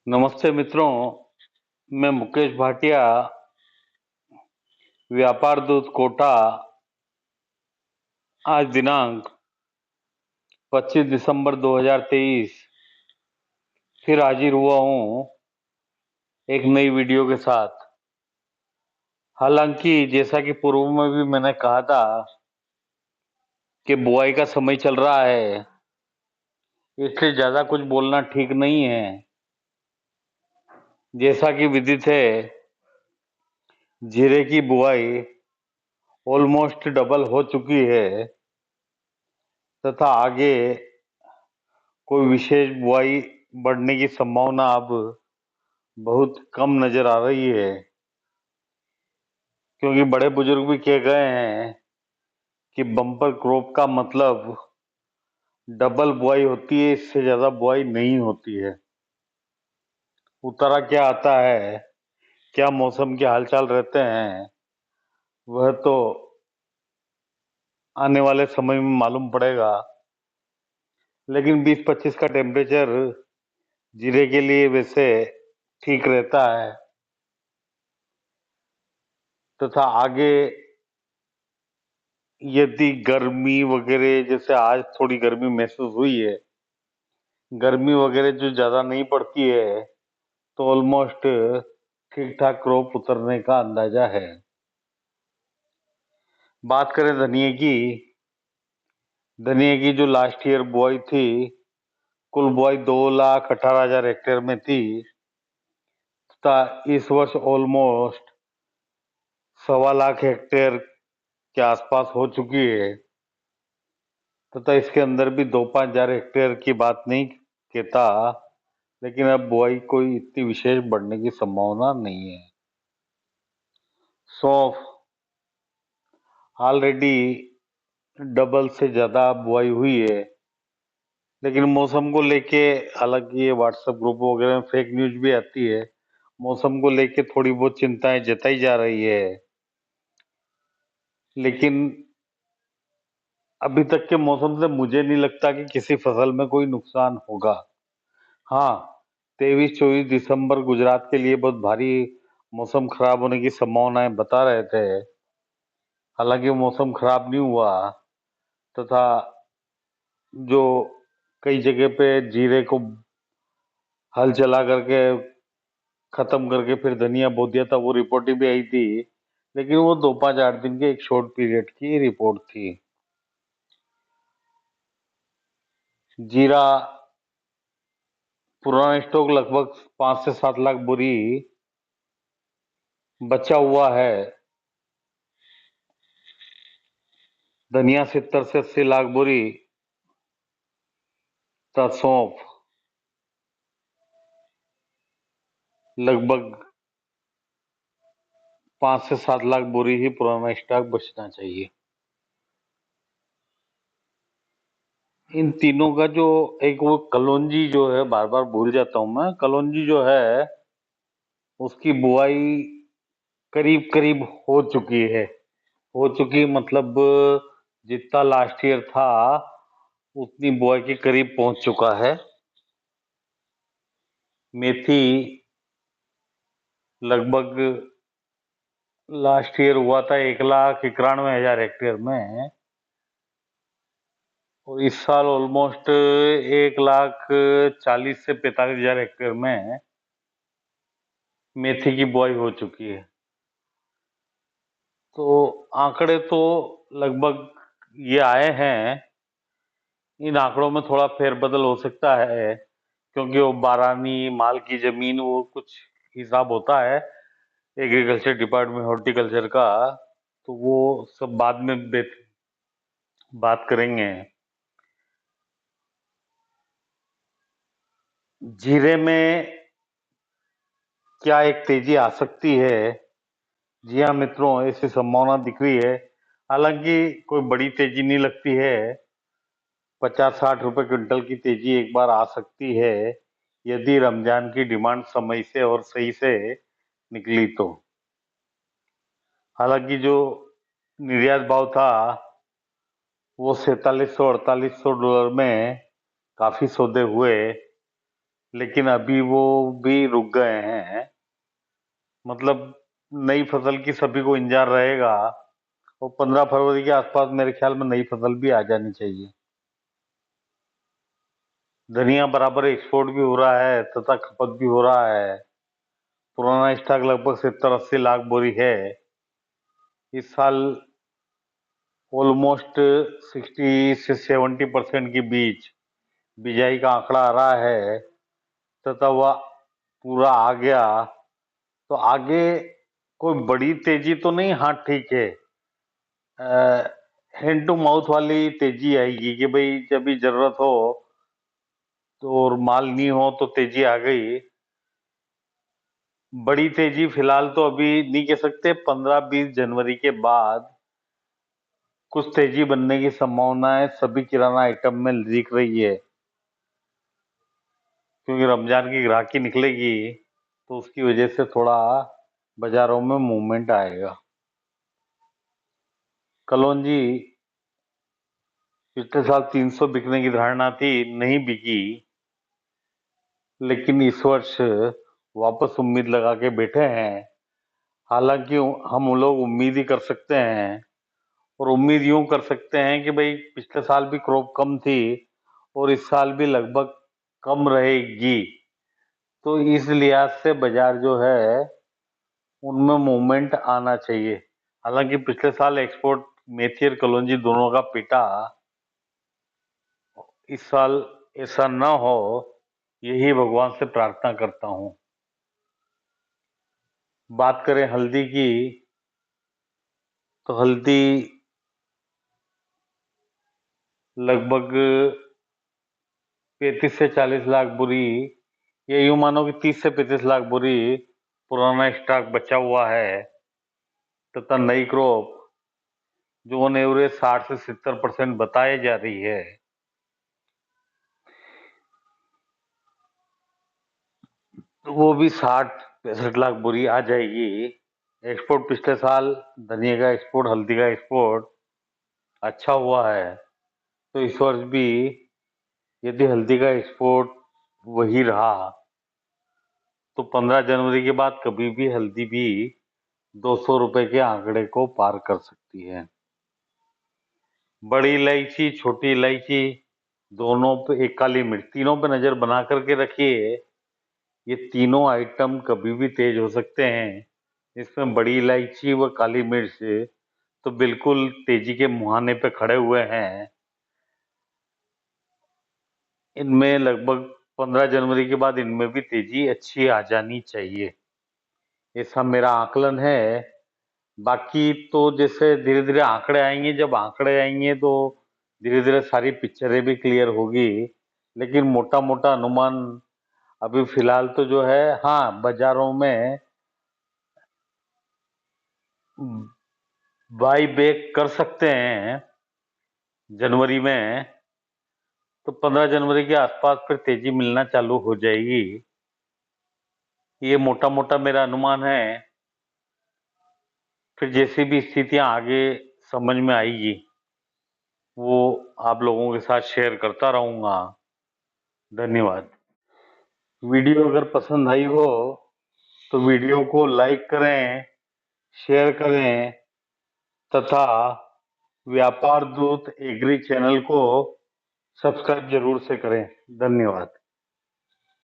नमस्ते मित्रों, मैं मुकेश भाटिया, व्यापार दूत कोटा। आज दिनांक 25 दिसंबर 2023 फिर हाजिर हुआ हूँ एक नई वीडियो के साथ। हालांकि जैसा कि पूर्व में भी मैंने कहा था कि बुआई का समय चल रहा है, इसलिए ज्यादा कुछ बोलना ठीक नहीं है। जैसा कि विदित है, जीरे की बुआई ऑलमोस्ट डबल हो चुकी है तथा आगे कोई विशेष बुआई बढ़ने की संभावना अब बहुत कम नजर आ रही है, क्योंकि बड़े बुजुर्ग भी कह गए हैं कि बम्पर क्रॉप का मतलब डबल बुआई होती है, इससे ज्यादा बुआई नहीं होती है। उतारा क्या आता है, क्या मौसम के हालचाल रहते हैं, वह तो आने वाले समय में मालूम पड़ेगा। लेकिन 20-25 का टेम्परेचर जीरे के लिए वैसे ठीक रहता है तथा आगे यदि गर्मी वगैरह, जैसे आज थोड़ी गर्मी महसूस हुई है, गर्मी वगैरह जो ज्यादा नहीं पड़ती है तो ऑलमोस्ट ठीक ठाक क्रॉप उतरने का अंदाजा है। बात करें धनिया की जो लास्ट ईयर बुआई थी, कुल बुआई 2,18,000 हेक्टेयर में थी तथा इस वर्ष ऑलमोस्ट 1.25 लाख हेक्टेयर के आसपास हो चुकी है तथा इसके अंदर भी 2-5 हजार हेक्टेयर की बात नहीं कहता, लेकिन अब बुआई कोई इतनी विशेष बढ़ने की संभावना नहीं है। सौंफ ऑलरेडी डबल से ज्यादा बुआई हुई है, लेकिन मौसम को लेके, हालांकि ये व्हाट्सएप ग्रुप वगैरह में फेक न्यूज भी आती है, मौसम को लेके थोड़ी बहुत चिंताएं जताई जा रही है, लेकिन अभी तक के मौसम से मुझे नहीं लगता कि किसी फसल में कोई नुकसान होगा। हाँ, 23-24 दिसंबर गुजरात के लिए बहुत भारी मौसम खराब होने की संभावनाएं बता रहे थे। हालांकि मौसम खराब नहीं हुआ तथा जो कई जगह पे जीरे को हल चला करके खत्म करके फिर धनिया बो दिया था, वो रिपोर्टें भी आई थी, लेकिन वो 2-5-8 दिन के एक शॉर्ट पीरियड की रिपोर्ट थी। जीरा पुराना स्टॉक लगभग 5 से 7 लाख बोरी बचा हुआ है। धनिया 70 से 80 लाख बोरी तथा सौंफ लगभग 5 से 7 लाख बोरी ही पुराना स्टॉक बचना चाहिए। इन तीनों का जो एक वो कलौंजी जो है, बार बार भूल जाता हूं मैं, कलौंजी जो है उसकी बुआई करीब करीब हो चुकी मतलब जितना लास्ट ईयर था उतनी बुआई के करीब पहुंच चुका है। मेथी लगभग लास्ट ईयर हुआ था 1,91,000 हेक्टेयर में, और इस साल ऑलमोस्ट 1,40,000 से 45,000 हेक्टेयर में मेथी की बुआई हो चुकी है। तो आंकड़े तो लगभग ये आए हैं। इन आंकड़ों में थोड़ा फेरबदल हो सकता है, क्योंकि वो बारानी माल की जमीन, वो कुछ हिसाब होता है एग्रीकल्चर डिपार्टमेंट हॉर्टिकल्चर का, तो वो सब बाद में बात करेंगे। जीरे में क्या एक तेजी आ सकती है? जी हाँ मित्रों, ऐसी संभावना दिख रही है। हालांकि कोई बड़ी तेजी नहीं लगती है, 50-60 रुपए क्विंटल की तेजी एक बार आ सकती है यदि रमजान की डिमांड समय से और सही से निकली तो। हालांकि जो निर्यात भाव था वो $4700-4800 में काफी सौदे हुए, लेकिन अभी वो भी रुक गए हैं। मतलब नई फसल की सभी को इंतजार रहेगा और 15 फरवरी के आसपास मेरे ख्याल में नई फसल भी आ जानी चाहिए। धनिया बराबर एक्सपोर्ट भी हो रहा है तथा खपत भी हो रहा है। पुराना स्टॉक लगभग 70-80 लाख बोरी है। इस साल ऑलमोस्ट 60 से 70% के बीच बिजाई का आंकड़ा आ रहा है तथा वह पूरा आ गया तो आगे कोई बड़ी तेजी तो नहीं। हाँ ठीक है, हैंड टू माउथ वाली तेजी आएगी कि भाई जब भी जरूरत हो तो और माल नहीं हो तो तेजी आ गई। बड़ी तेजी फिलहाल तो अभी नहीं कह सकते। 15-20 जनवरी के बाद कुछ तेजी बनने की संभावना है सभी किराना आइटम में दिख रही है, क्योंकि रमजान की ग्राहकी निकलेगी तो उसकी वजह से थोड़ा बाजारों में मूवमेंट आएगा। कलौंजी पिछले साल 300 बिकने की धारणा थी, नहीं बिकी, लेकिन इस वर्ष वापस उम्मीद लगा के बैठे हैं। हालांकि हम लोग उम्मीद ही कर सकते हैं और उम्मीद यूं कर सकते हैं कि भाई पिछले साल भी क्रॉप कम थी और इस साल भी लगभग कम रहेगी, तो इस लिहाज से बाजार जो है उनमें मूवमेंट आना चाहिए। हालांकि पिछले साल एक्सपोर्ट मेथी और कलौंजी दोनों का पिटा, इस साल ऐसा न हो यही भगवान से प्रार्थना करता हूं। बात करें हल्दी की तो हल्दी लगभग 35 से 40 लाख बोरी, ये यूं मानो कि 30 से 35 लाख बोरी पुराना स्टॉक बचा हुआ है तथा नई क्रॉप जो ऑन एवरेज 60 से 70% बताई जा रही है, तो वो भी 60-65 लाख बोरी आ जाएगी। एक्सपोर्ट पिछले साल धनिया का एक्सपोर्ट, हल्दी का एक्सपोर्ट अच्छा हुआ है, तो इस वर्ष भी यदि हल्दी का एक्सपोर्ट वही रहा तो 15 जनवरी के बाद कभी भी हल्दी भी 200 रुपए के आंकड़े को पार कर सकती है। बड़ी इलायची, छोटी इलायची दोनों पे, एक काली मिर्च, तीनों पे नजर बना करके रखिए। ये तीनों आइटम कभी भी तेज हो सकते हैं। इसमें बड़ी इलायची व काली मिर्च तो बिल्कुल तेजी के मुहाने पे खड़े हुए हैं। इनमें लगभग 15 जनवरी के बाद इनमें भी तेजी अच्छी आ जानी चाहिए, ऐसा मेरा आकलन है। बाकी तो जैसे धीरे धीरे आंकड़े आएंगे, जब आंकड़े आएंगे तो धीरे धीरे सारी पिक्चरें भी क्लियर होगी, लेकिन मोटा मोटा अनुमान अभी फिलहाल तो जो है, हाँ बाजारों में बाई बैक कर सकते हैं जनवरी में, तो 15 जनवरी के आसपास फिर तेजी मिलना चालू हो जाएगी। ये मोटा मोटा मेरा अनुमान है। फिर जैसी भी स्थितियां आगे समझ में आएगी वो आप लोगों के साथ शेयर करता रहूंगा। धन्यवाद। वीडियो अगर पसंद आई हो तो वीडियो को लाइक करें, शेयर करें तथा व्यापार दूत एग्री चैनल को सब्सक्राइब जरूर से करें। धन्यवाद।